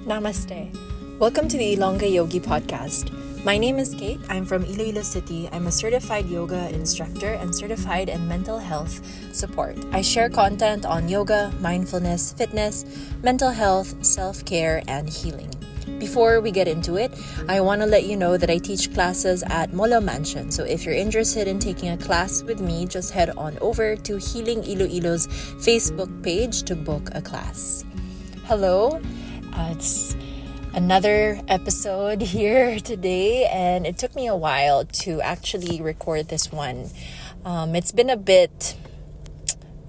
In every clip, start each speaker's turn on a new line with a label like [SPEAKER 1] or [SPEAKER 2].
[SPEAKER 1] Namaste. Welcome to the Ilonggayogi podcast. My name is Kate. I'm from Iloilo City. I'm a certified yoga instructor and certified in mental health support. I share content on yoga, mindfulness, fitness, mental health, self-care, and healing. Before we get into it, I want to let you know that I teach classes at Molo Mansion. So if you're interested in taking a class with me, just head on over to Healing Iloilo's Facebook page to book a class. Hello. It's another episode here today, and it took me a while to actually record this one. It's been a bit,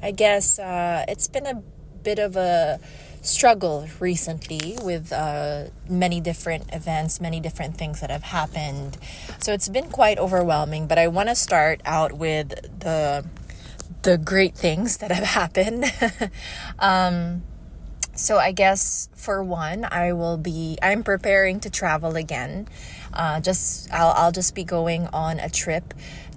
[SPEAKER 1] it's been a bit of a struggle recently with many different events, many different things that have happened. So it's been quite overwhelming, but I want to start out with the great things that have happened. So I guess for one, I'm preparing to travel again. I'll just be going on a trip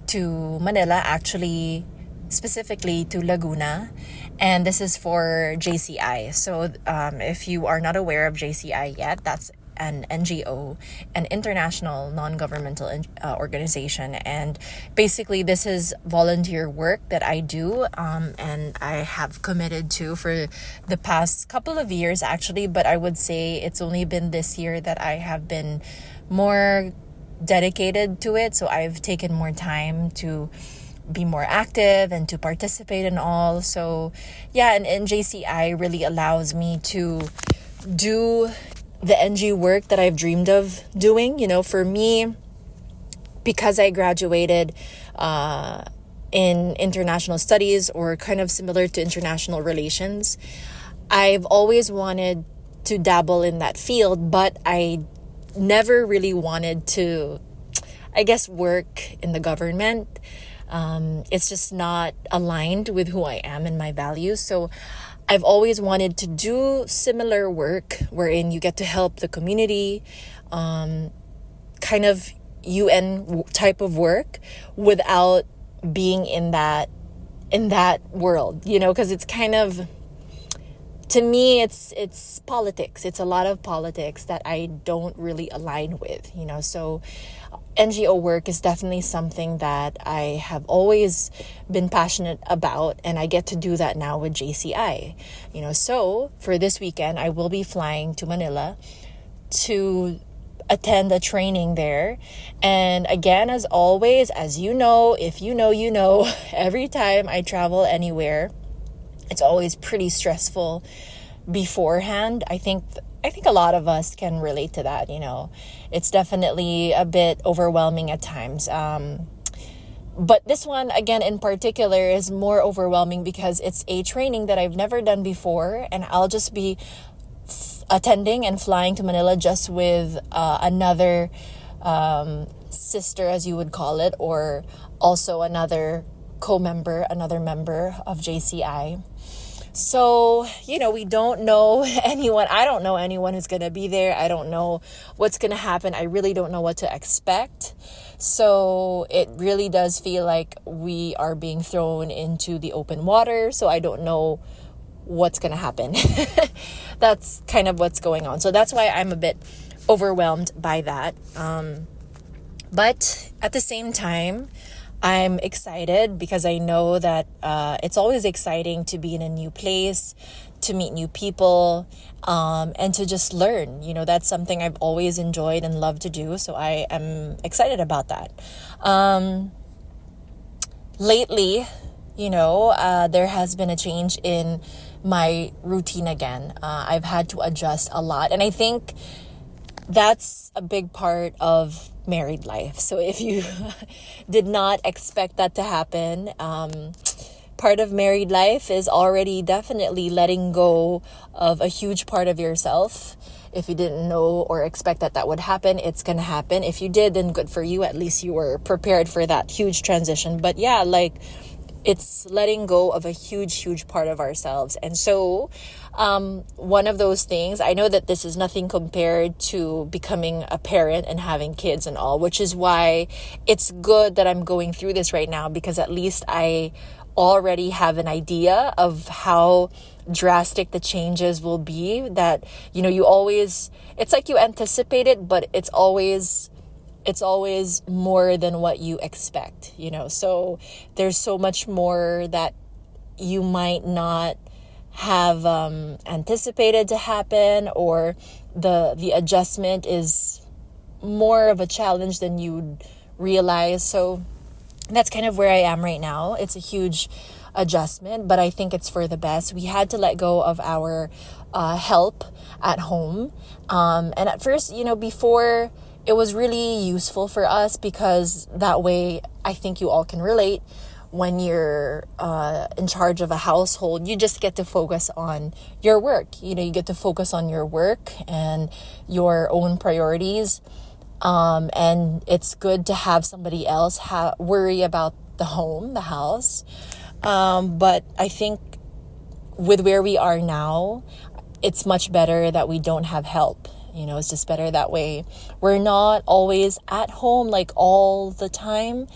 [SPEAKER 1] to Manila, actually specifically to Laguna, and this is for JCI. So if you are not aware of JCI yet, that's an NGO, an international non-governmental organization, and basically this is volunteer work that I do, and I have committed to for the past couple of years actually, but I would say it's only been this year that I have been more dedicated to it. So I've taken more time to be more active and to participate in all. So yeah, and JCI really allows me to do the NG work that I've dreamed of doing. For me, because I graduated in international studies, or kind of similar to international relations, I've always wanted to dabble in that field, but I never really wanted to, work in the government. It's just not aligned with who I am and my values. So I've always wanted to do similar work wherein you get to help the community, kind of UN type of work, without being in that world, because it's kind of, to me, it's politics. It's a lot of politics that I don't really align with, so NGO work is definitely something that I have always been passionate about, and I get to do that now with JCI. So for this weekend, I will be flying to Manila to attend a training there. And again, as always, as you know, if you know, every time I travel anywhere, it's always pretty stressful beforehand. I think a lot of us can relate to that. It's definitely a bit overwhelming at times. But this one, again, in particular, is more overwhelming because it's a training that I've never done before, and I'll just be attending and flying to Manila just with another sister, as you would call it, or also another another member of JCI. So, we don't know anyone. I don't know anyone who's going to be there. I don't know what's going to happen. I really don't know what to expect. So it really does feel like we are being thrown into the open water. So I don't know what's going to happen. That's kind of what's going on. So that's why I'm a bit overwhelmed by that. But at the same time, I'm excited because I know that it's always exciting to be in a new place, to meet new people, and to just learn. That's something I've always enjoyed and loved to do. So I am excited about that. Lately, there has been a change in my routine again. I've had to adjust a lot. And I think that's a big part of married life. So if you did not expect that to happen, part of married life is already definitely letting go of a huge part of yourself. If you didn't know or expect that would happen, it's going to happen. If you did, then good for you. At least you were prepared for that huge transition. But yeah, it's letting go of a huge part of ourselves. And so one of those things, I know that this is nothing compared to becoming a parent and having kids and all, which is why it's good that I'm going through this right now, because at least I already have an idea of how drastic the changes will be, that you always, it's like you anticipate it, but it's always more than what you expect, so there's so much more that you might not have anticipated to happen, or the adjustment is more of a challenge than you'd realize. So that's kind of where I am right now. It's a huge adjustment, but I think it's for the best. We had to let go of our help at home, and at first, before, it was really useful for us, because that way, I think you all can relate. When you're in charge of a household, you just get to focus on your work. You get to focus on your work and your own priorities. And it's good to have somebody else worry about the home, the house. But I think with where we are now, it's much better that we don't have help. It's just better that way. We're not always at home like all the time.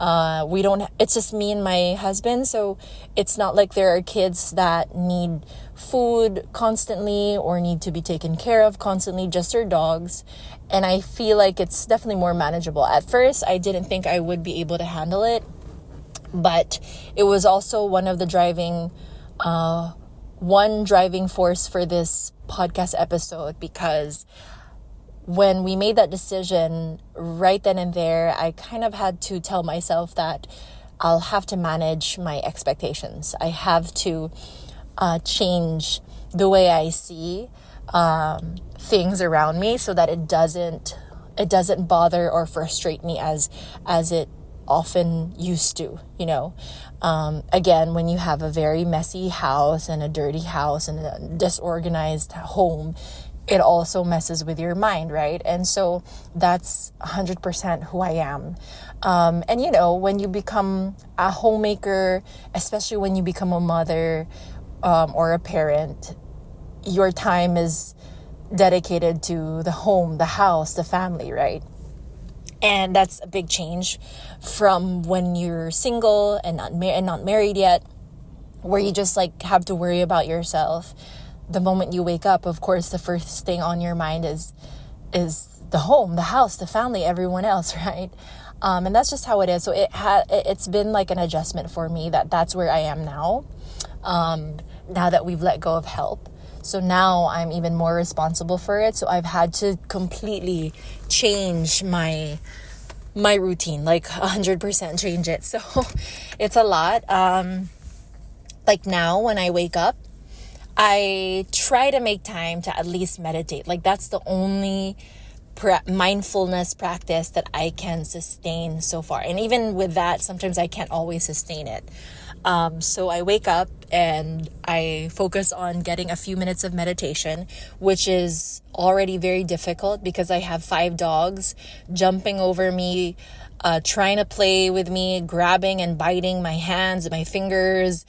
[SPEAKER 1] It's just me and my husband. So it's not like there are kids that need food constantly or need to be taken care of constantly, just our dogs. And I feel like it's definitely more manageable. At first, I didn't think I would be able to handle it, but it was also one of the driving force for this podcast episode, because when we made that decision right then and there, I kind of had to tell myself that I'll have to manage my expectations. I have to change the way I see things around me, so that it doesn't bother or frustrate me as it often used to. Again, when you have a very messy house and a dirty house and a disorganized home, it also messes with your mind, right? And so that's 100% who I am. And when you become a homemaker, especially when you become a mother or a parent, your time is dedicated to the home, the house, the family, right? And that's a big change from when you're single and not married yet, where you just have to worry about yourself. The moment you wake up, of course, the first thing on your mind is the home, the house, the family, everyone else, right? And that's just how it is. So it's been like an adjustment for me that's where I am now. Now that we've let go of help. So now I'm even more responsible for it. So I've had to completely change my routine, 100% change it. So it's a lot. Now when I wake up, I try to make time to at least meditate. That's the only mindfulness practice that I can sustain so far. And even with that, sometimes I can't always sustain it. So I wake up and I focus on getting a few minutes of meditation, which is already very difficult because I have 5 dogs jumping over me, trying to play with me, grabbing and biting my hands and my fingers,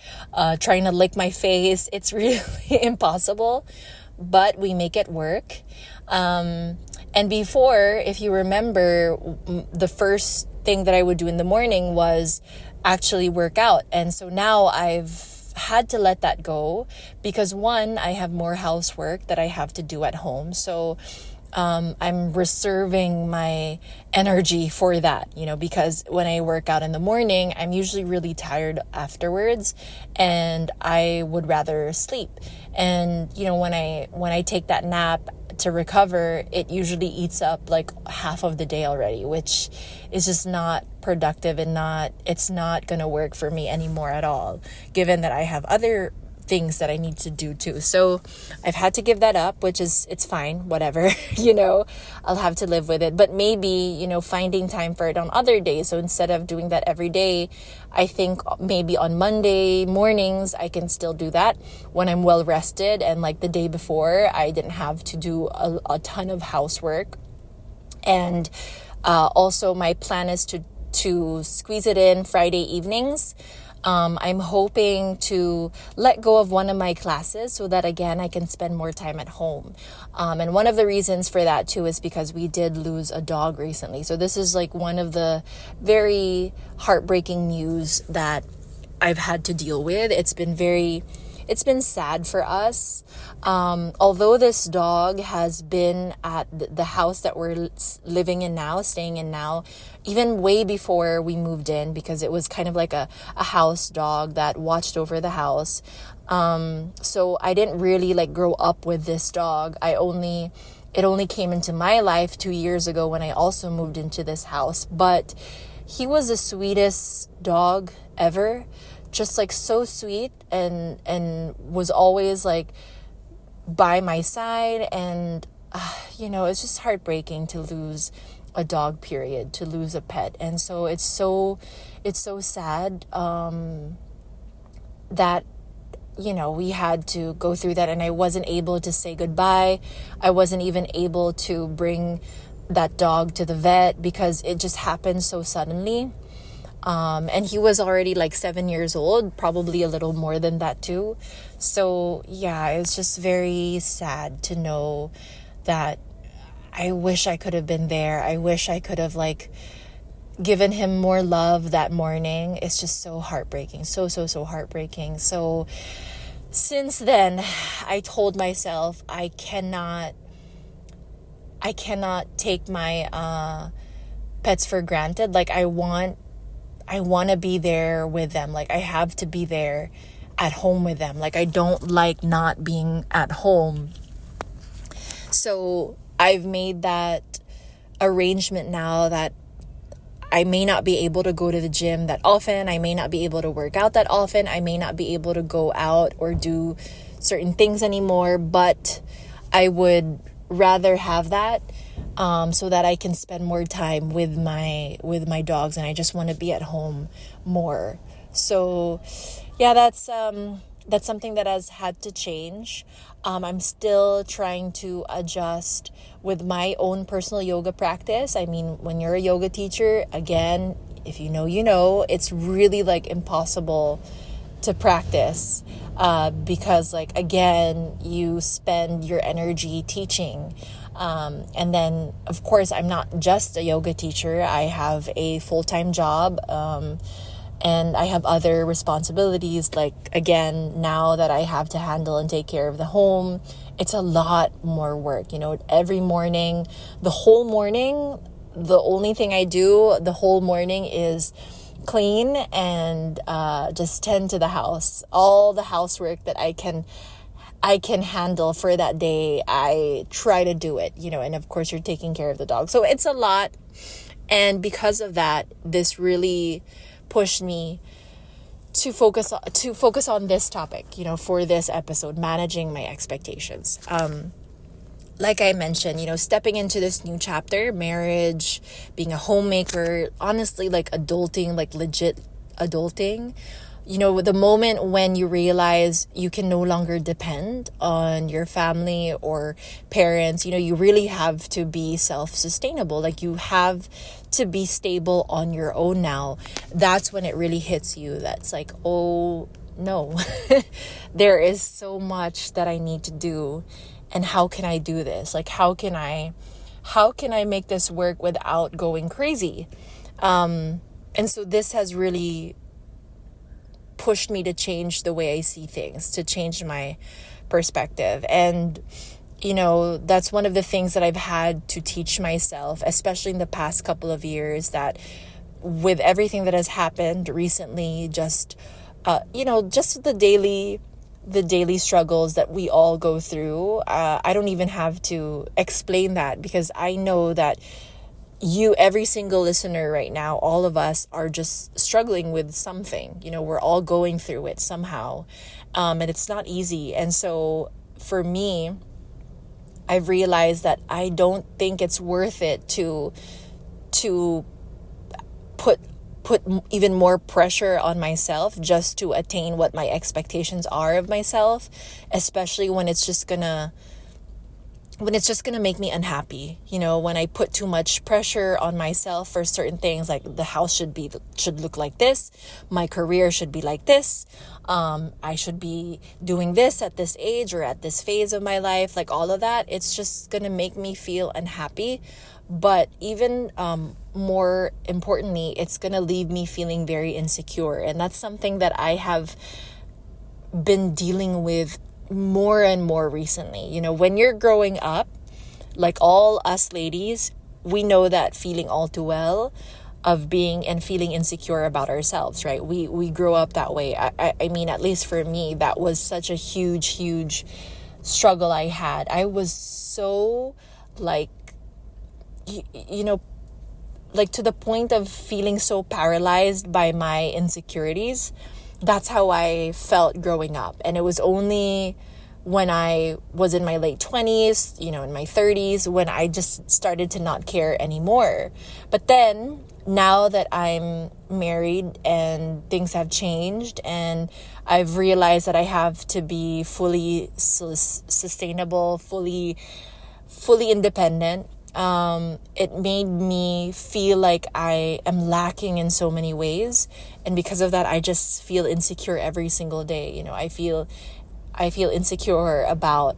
[SPEAKER 1] trying to lick my face. It's really impossible, but we make it work. And before, if you remember, the first thing that I would do in the morning was actually work out. And so now I've had to let that go because, one, I have more housework that I have to do at home. So I'm reserving my energy for that, because when I work out in the morning, I'm usually really tired afterwards and I would rather sleep. And, when I take that nap to recover, it usually eats up half of the day already, which is just not productive and it's not going to work for me anymore at all, given that I have other things that I need to do too. So I've had to give that up, which is, it's fine, whatever, I'll have to live with it. But maybe, finding time for it on other days. So instead of doing that every day, I think maybe on Monday mornings, I can still do that when I'm well rested. And the day before, I didn't have to do a ton of housework. And also my plan is to squeeze it in Friday evenings. I'm hoping to let go of one of my classes so that, again, I can spend more time at home. And one of the reasons for that, too, is because we did lose a dog recently. So this is one of the very heartbreaking news that I've had to deal with. It's been very it's been sad for us. Although this dog has been at the house that we're living in now, staying in now, even way before we moved in, because it was kind of like a house dog that watched over the house. So I didn't really like grow up with this dog. It only came into my life 2 years ago when I also moved into this house. But he was the sweetest dog ever, just like so sweet, and was always like by my side. And it's just heartbreaking to lose a dog, period, to lose a pet. And so it's so sad that we had to go through that, and I wasn't able to say goodbye. I wasn't even able to bring that dog to the vet because it just happened so suddenly. And he was already like 7 years old, probably a little more than that too. So yeah, it's just very sad to know that I wish I could have been there. I wish I could have like given him more love that morning. It's just so heartbreaking. So heartbreaking. So since then, I told myself I cannot take my pets for granted. Like I want to be there with them. Like I have to be there at home with them. Like I don't like not being at home. So I've made that arrangement now that I may not be able to go to the gym that often. I may not be able to work out that often. I may not be able to go out or do certain things anymore, but I would rather have that so that I can spend more time with my dogs, and I just want to be at home more. So yeah, that's something that has had to change. I'm still trying to adjust with my own personal yoga practice. I mean, when you're a yoga teacher, again, if you know, it's really like impossible to practice because like, again, you spend your energy teaching. And then, of course, I'm not just a yoga teacher. I have a full-time job. And I have other responsibilities, like, again, now that I have to handle and take care of the home, it's a lot more work. Every morning, the whole morning, the only thing I do the whole morning is clean and just tend to the house. All the housework that I can handle for that day, I try to do it, and of course you're taking care of the dog. So it's a lot. And because of that, this really pushed me to focus on this topic, for this episode, managing my expectations. Like I mentioned, stepping into this new chapter, marriage, being a homemaker, honestly, like adulting, like legit adulting, the moment when you realize you can no longer depend on your family or parents, you really have to be self-sustainable. Like you have to be stable on your own now. That's when it really hits you. That's like, oh no, there is so much that I need to do. And how can I do this? Like, how can I make this work without going crazy? And so this has really pushed me to change the way I see things, to change my perspective. And, that's one of the things that I've had to teach myself, especially in the past couple of years, that with everything that has happened recently, just the daily struggles that we all go through. I don't even have to explain that, because I know that every single listener right now, all of us are just struggling with something. We're all going through it somehow. And it's not easy. And so for me, I've realized that I don't think it's worth it to put even more pressure on myself just to attain what my expectations are of myself, especially when it's just gonna make me unhappy. When I put too much pressure on myself for certain things, like the house should look like this, my career should be like this, I should be doing this at this age or at this phase of my life, like all of that, it's just gonna make me feel unhappy. But even more importantly, it's gonna leave me feeling very insecure. And that's something that I have been dealing with more and more recently. You know, when you're growing up, like all us ladies, we know that feeling all too well of being and feeling insecure about ourselves, right? We grow up that way. I mean, at least for me, that was such a huge struggle I had. I was so like, you know, like to the point of feeling so paralyzed by my insecurities. That's how I felt growing up. And it was only when I was in my late 20s, you know, in my 30s, when I just started to not care anymore. But then now that I'm married and things have changed and I've realized that I have to be fully sustainable, fully independent, it made me feel like I am lacking in so many ways. And because of that, I just feel insecure every single day. You know, I feel insecure about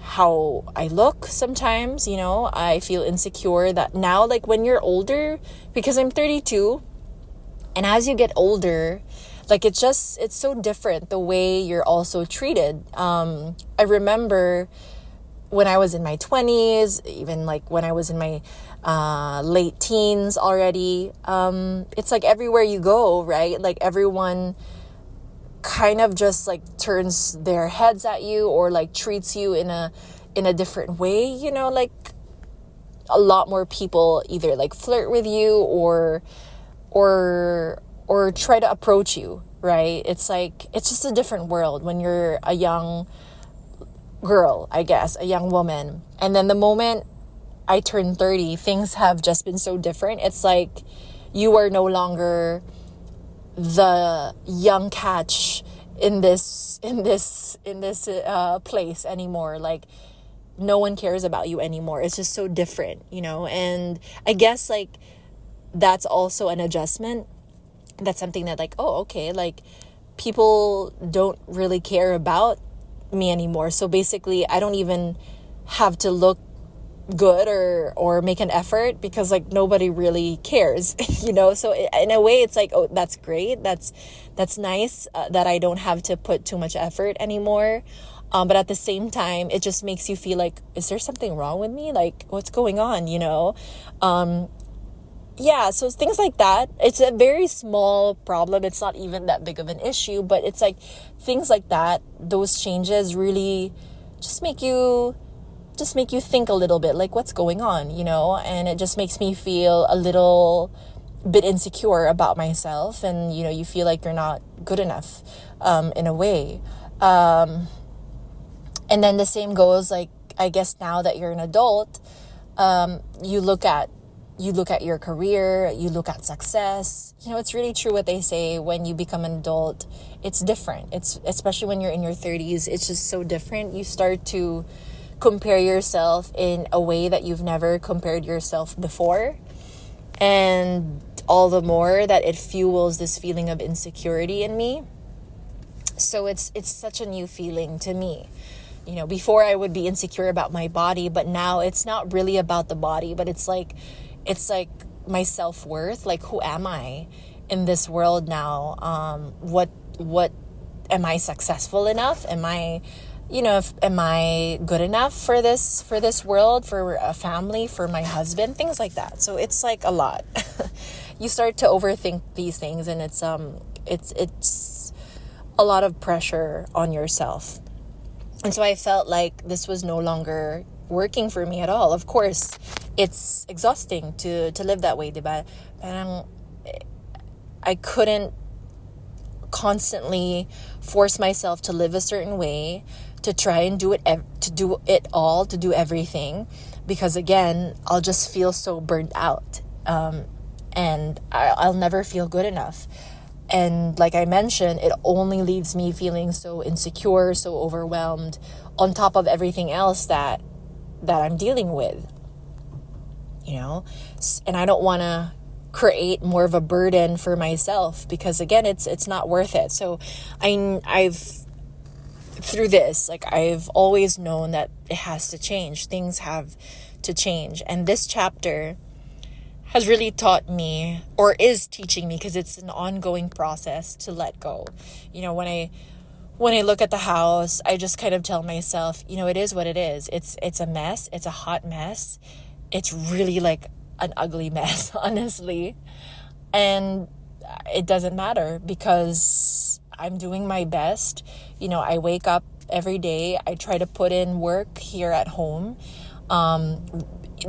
[SPEAKER 1] how I look sometimes, you know. I feel insecure that now, like when you're older, because I'm 32, and as you get older, like it's so different the way you're also treated. I remember when I was in my 20s, even like when I was in my late teens already, it's like everywhere you go, right? Like everyone kind of just like turns their heads at you or like treats you in a different way, you know. Like a lot more people either like flirt with you or try to approach you, right? It's like it's just a different world when you're a young girl, I guess, a young woman. And then the moment I turned 30, things have just been so different. It's like you are no longer the young catch in this place anymore. Like no one cares about you anymore. It's just so different, you know. And I guess like that's also an adjustment. That's something that like, oh, okay, like people don't really care about me anymore. So basically I don't even have to look good or make an effort because like nobody really cares, you know. So in a way it's like, oh, that's great, that's nice, that I don't have to put too much effort anymore, but at the same time it just makes you feel like, is there something wrong with me? Like what's going on, you know? Yeah, so things like that. It's a very small problem. It's not even that big of an issue, but it's like things like that, those changes really just make you think a little bit like what's going on, you know. And it just makes me feel a little bit insecure about myself, and you know, you feel like you're not good enough in a way. And then the same goes, like, I guess now that you're an adult, you look at your career, you look at success. You know, it's really true what they say, when you become an adult, it's different. It's especially when you're in your 30s, it's just so different. You start to compare yourself in a way that you've never compared yourself before. And all the more that it fuels this feeling of insecurity in me. So it's such a new feeling to me. You know, before I would be insecure about my body, but now it's not really about the body, but it's like my self-worth. Like, who am I in this world now? What am I successful enough? Am I, you know, am I good enough for this world, for a family, for my husband, things like that. So it's like a lot. You start to overthink these things, and it's a lot of pressure on yourself. And so I felt like this was no longer working for me at all. Of course, it's exhausting to live that way, diba? Parang I couldn't constantly force myself to live a certain way, to try and do everything, because again, I'll just feel so burnt out, and I'll never feel good enough. And like I mentioned, it only leaves me feeling so insecure, so overwhelmed, on top of everything else that I'm dealing with, you know. And I don't want to create more of a burden for myself, because again, it's not worth it. So I've through this, like, I've always known that it has to change. Things have to change. And this chapter has really taught me, or is teaching me, because it's an ongoing process, to let go. You know, when when I look at the house, I just kind of tell myself, it is what it is. It's a mess. It's a hot mess. It's really like an ugly mess, honestly. And it doesn't matter because I'm doing my best. I wake up every day. I try to put in work here at home.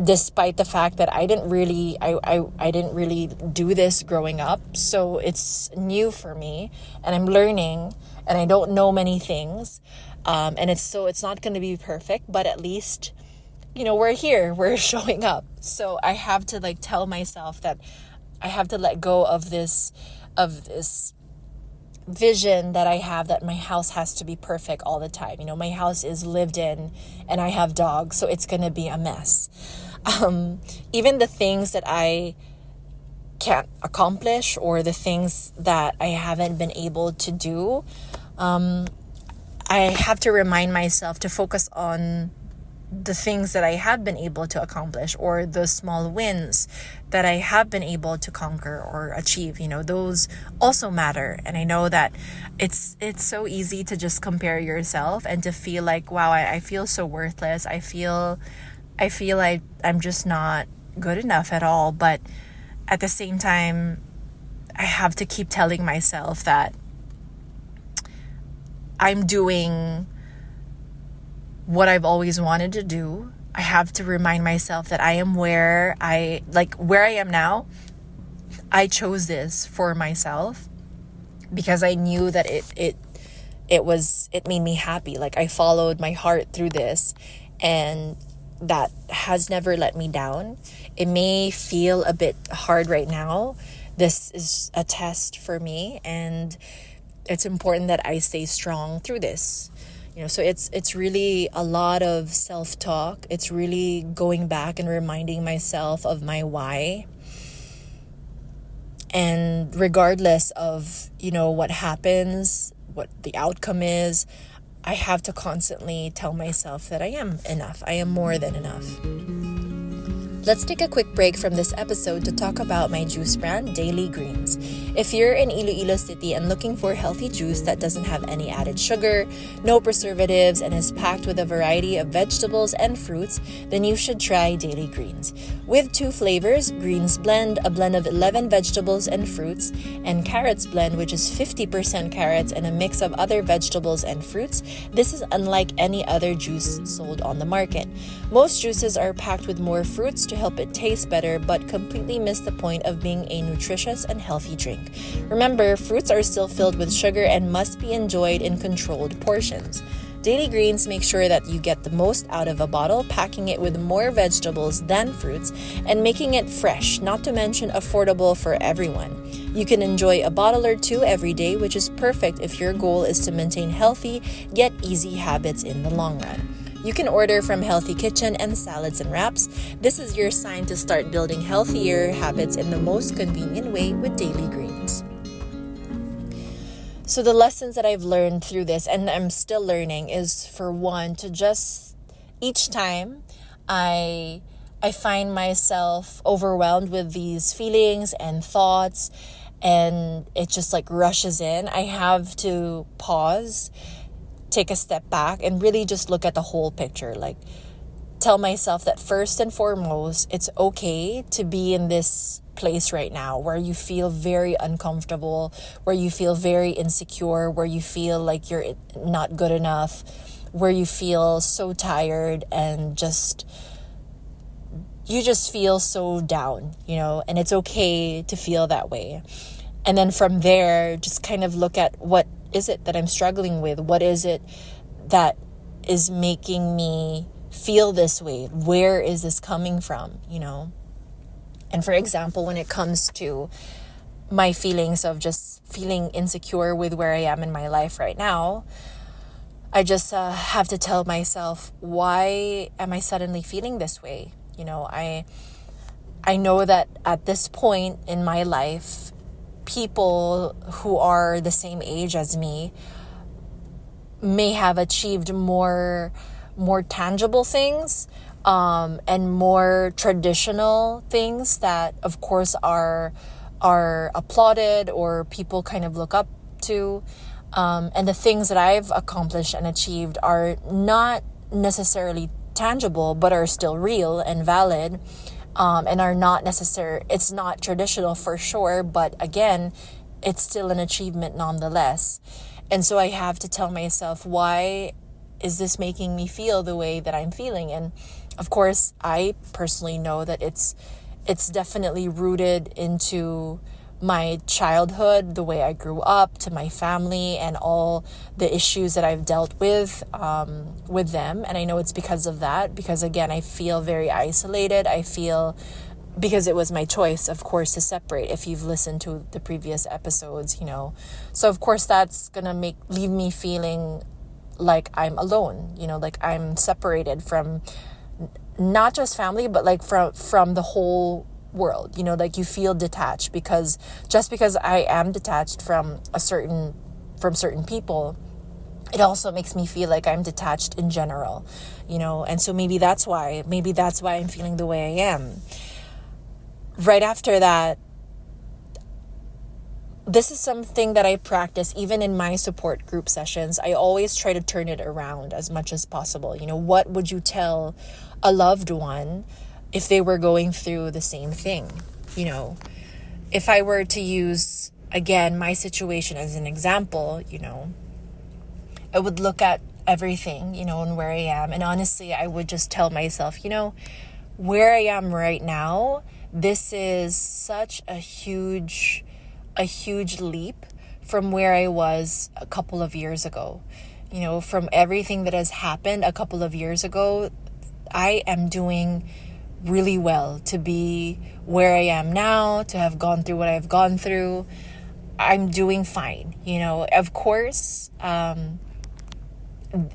[SPEAKER 1] Despite the fact that I didn't really do this growing up. So it's new for me and I'm learning and I don't know many things. And it's not going to be perfect, but at least, we're here, we're showing up. So I have to like tell myself that I have to let go of this vision that I have that my house has to be perfect all the time. My house is lived in and I have dogs, so it's going to be a mess. Even the things that I can't accomplish or the things that I haven't been able to do, I have to remind myself to focus on the things that I have been able to accomplish or the small wins that I have been able to conquer or achieve. Those also matter. And I know that it's so easy to just compare yourself and to feel like, wow, I feel so worthless. I feel like I'm just not good enough at all. But at the same time, I have to keep telling myself that I'm doing what I've always wanted to do. I have to remind myself that I am where I am now. I chose this for myself because I knew that it made me happy. Like I followed my heart through this and that has never let me down. It may feel a bit hard right now. This is a test for me and it's important that I stay strong through this. So it's really a lot of self-talk. It's really going back and reminding myself of my why. And regardless of, what happens, what the outcome is, I have to constantly tell myself that I am enough. I am more than enough. Let's take a quick break from this episode to talk about my juice brand, Daily Greens. If you're in Iloilo City and looking for healthy juice that doesn't have any added sugar, no preservatives, and is packed with a variety of vegetables and fruits, then you should try Daily Greens. With 2 flavors, Greens Blend, a blend of 11 vegetables and fruits, and Carrots Blend, which is 50% carrots and a mix of other vegetables and fruits, this is unlike any other juice sold on the market. Most juices are packed with more fruits to help it taste better, but completely miss the point of being a nutritious and healthy drink. Remember, fruits are still filled with sugar and must be enjoyed in controlled portions. Daily Greens make sure that you get the most out of a bottle, packing it with more vegetables than fruits and making it fresh, not to mention affordable for everyone. You can enjoy a bottle or 2 every day, which is perfect if your goal is to maintain healthy yet easy habits in the long run. You can order from Healthy Kitchen and Salads and Wraps. This is your sign to start building healthier habits in the most convenient way with Daily Greens. So the lessons that I've learned through this, and I'm still learning, is for one, to just each time I find myself overwhelmed with these feelings and thoughts and it just like rushes in, I have to pause, take a step back and really just look at the whole picture. Like tell myself that first and foremost, it's okay to be in this place right now where you feel very uncomfortable, where you feel very insecure, where you feel like you're not good enough, where you feel so tired and you just feel so down, and it's okay to feel that way. And then from there, just kind of look at what is it that I'm struggling with? What is it that is making me feel this way? Where is this coming from, And for example, when it comes to my feelings of just feeling insecure with where I am in my life right now, I just have to tell myself, why am I suddenly feeling this way? I know that at this point in my life, people who are the same age as me may have achieved more tangible things and more traditional things that of course are applauded or people kind of look up to. And the things that I've accomplished and achieved are not necessarily tangible, but are still real and valid, and are not necessary. It's not traditional for sure, but again, it's still an achievement nonetheless. And so I have to tell myself, why is this making me feel the way that I'm feeling? And of course, I personally know that it's definitely rooted into my childhood, the way I grew up, to my family, and all the issues that I've dealt with them. And I know it's because of that, because again, I feel very isolated. I feel, because it was my choice, of course, to separate, if you've listened to the previous episodes, So of course, that's gonna leave me feeling like I'm alone, like I'm separated from not just family, but like from the whole world, like you feel detached, because I am detached from certain people, it also makes me feel like I'm detached in general, and so maybe that's why I'm feeling the way I am. Right after that, this is something that I practice even in my support group sessions. I always try to turn it around as much as possible. What would you tell a loved one if they were going through the same thing? If I were to use, again, my situation as an example, I would look at everything, and where I am. And honestly, I would just tell myself, where I am right now, this is such a huge leap from where I was a couple of years ago. From everything that has happened a couple of years ago, I am doing really well to be where I am now, to have gone through what I've gone through. I'm doing fine. Of course,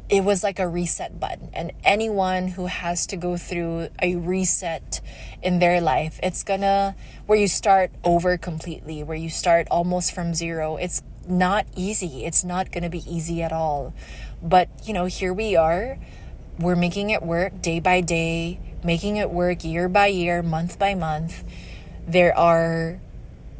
[SPEAKER 1] it was like a reset button, and anyone who has to go through a reset in their life, it's where you start over completely, where you start almost from zero. It's not easy. It's not gonna be easy at all. But here we are. We're making it work day by day, making it work year by year, month by month. There are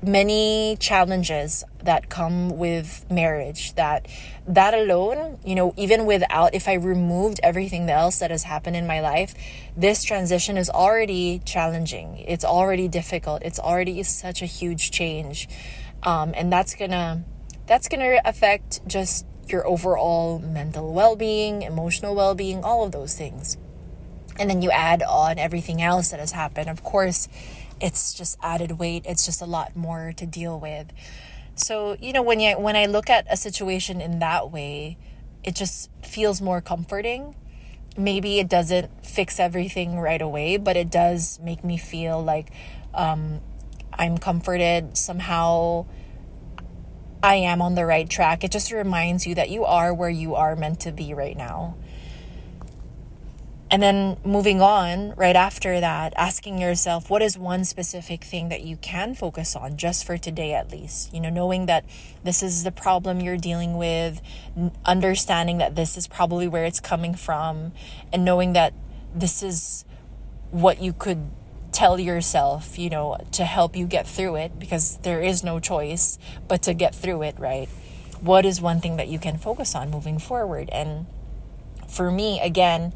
[SPEAKER 1] many challenges that come with marriage, that alone, even without, if I removed everything else that has happened in my life, this transition is already challenging. It's already difficult. It's already such a huge change. And that's gonna affect just your overall mental well-being, emotional well-being, all of those things. And then you add on everything else that has happened. Of course, it's just added weight. It's just a lot more to deal with. So, when I look at a situation in that way, it just feels more comforting. Maybe it doesn't fix everything right away, but it does make me feel like I'm comforted. Somehow I am on the right track. It just reminds you that you are where you are meant to be right now. And then moving on, right after that, asking yourself, what is one specific thing that you can focus on just for today at least? Knowing that this is the problem you're dealing with, understanding that this is probably where it's coming from, and knowing that this is what you could tell yourself, to help you get through it, because there is no choice but to get through it, right? What is one thing that you can focus on moving forward? And for me, again,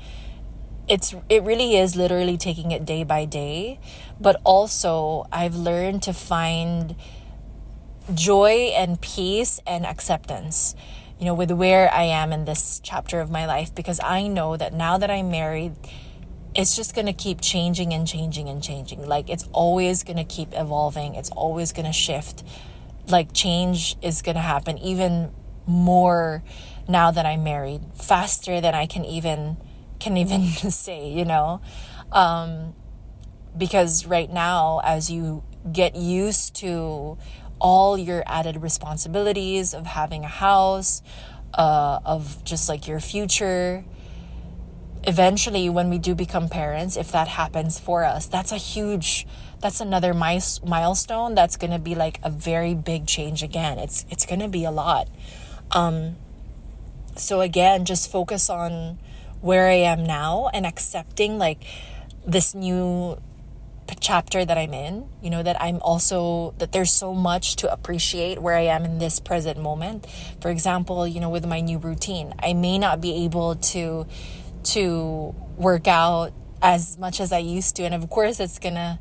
[SPEAKER 1] it really is literally taking it day by day, but also I've learned to find joy and peace and acceptance, with where I am in this chapter of my life, because I know that now that I'm married, it's just going to keep changing and changing and changing. Like, it's always going to keep evolving. It's always going to shift. Like, change is going to happen even more now that I'm married, faster than I can even say, because right now, as you get used to all your added responsibilities of having a house, of just like your future, eventually when we do become parents, if that happens for us, that's another milestone. That's going to be like a very big change again. It's going to be a lot. So again, just focus on where I am now and accepting like this new chapter that I'm in, that there's so much to appreciate where I am in this present moment. For example, with my new routine, I may not be able to work out as much as I used to. And of course, that's gonna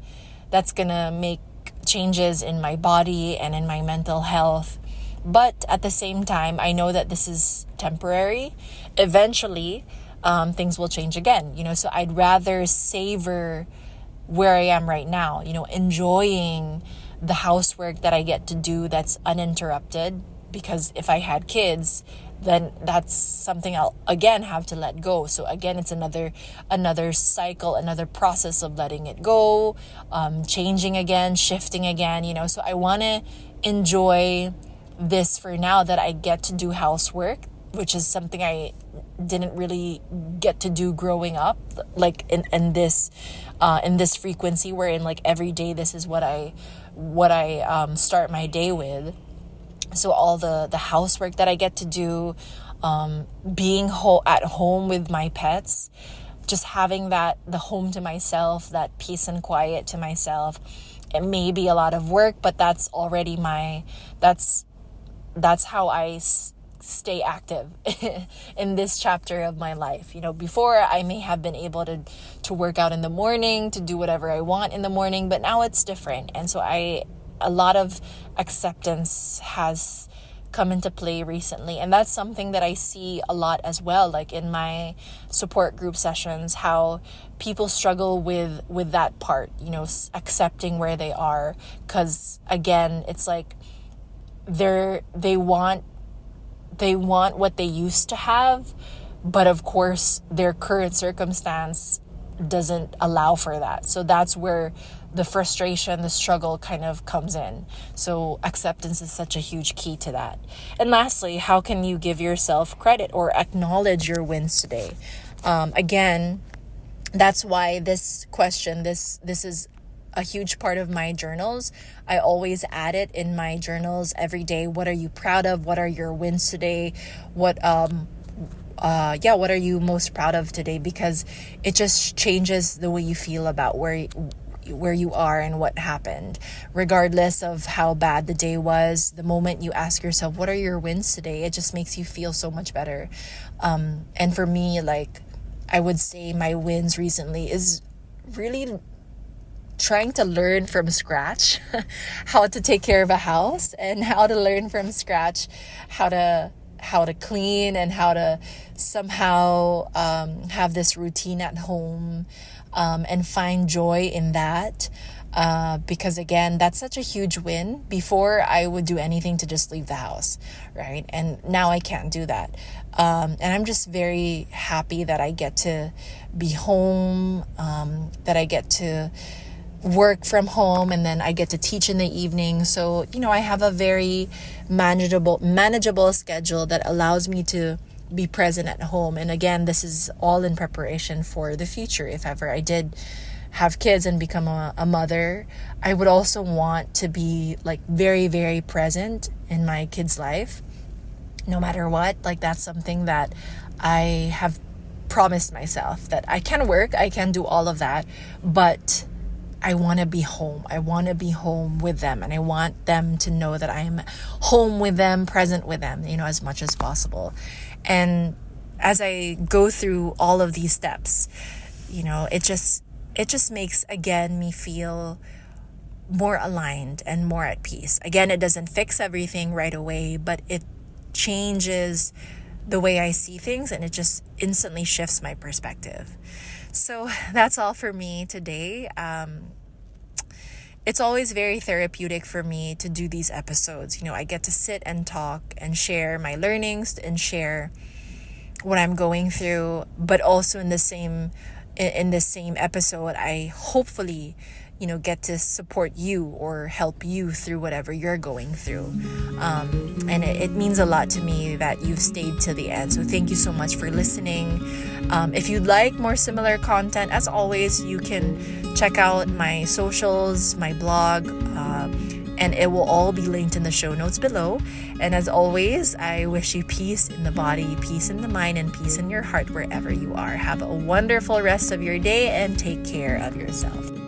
[SPEAKER 1] make changes in my body and in my mental health. But at the same time, I know that this is temporary. Eventually, things will change again, so I'd rather savor where I am right now, enjoying the housework that I get to do that's uninterrupted. Because if I had kids, then that's something I'll again have to let go. So again, it's another cycle, another process of letting it go, changing again, shifting again, So I want to enjoy this for now, that I get to do housework, which is something I didn't really get to do growing up, like in this frequency, wherein like every day this is what I start my day with. So all the housework that I get to do, being at home with my pets, just having the home to myself, that peace and quiet to myself. It may be a lot of work, but that's already that's how I stay active in this chapter of my life. Before I may have been able to work out in the morning, to do whatever I want in the morning, but now it's different. And so a lot of acceptance has come into play recently. And that's something that I see a lot as well, like in my support group sessions, how people struggle with that part, accepting where they are. Because again, it's like they want what they used to have, but of course their current circumstance doesn't allow for that. So that's where the frustration, the struggle kind of comes in. So acceptance is such a huge key to that. And lastly, how can you give yourself credit or acknowledge your wins today? Again, that's why this question, this is a huge part of my journals. I always add it in my journals every day. What are you proud of? What are your wins today? What are you most proud of today? Because it just changes the way you feel about where you are and what happened. Regardless of how bad the day was, the moment you ask yourself, what are your wins today? It just makes you feel so much better. And for me, like, I would say my wins recently is really trying to learn from scratch how to take care of a house, and how to learn from scratch how to clean, and how to somehow have this routine at home, and find joy in that. Because again, that's such a huge win. Before, I would do anything to just leave the house, right? And now I can't do that. And I'm just very happy that I get to be home, that I get to work from home, and then I get to teach in the evening. So, I have a very manageable schedule that allows me to be present at home. And again, this is all in preparation for the future. If ever I did have kids and become a mother, I would also want to be like very, very present in my kid's life, no matter what. Like, that's something that I have promised myself, that I can work, I can do all of that, but I want to be home. I want to be home with them, and I want them to know that I am home with them, present with them, as much as possible. And as I go through all of these steps, it just makes, again, me feel more aligned and more at peace. Again, it doesn't fix everything right away, but it changes the way I see things, and it just instantly shifts my perspective. So that's all for me today. It's always very therapeutic for me to do these episodes. I get to sit and talk and share my learnings and share what I'm going through, but also in the same episode, I hopefully, get to support you or help you through whatever you're going through. And it means a lot to me that you've stayed to the end. So thank you so much for listening. If you'd like more similar content, as always, you can check out my socials, my blog, and it will all be linked in the show notes below. And as always, I wish you peace in the body, peace in the mind, and peace in your heart wherever you are. Have a wonderful rest of your day, and take care of yourself.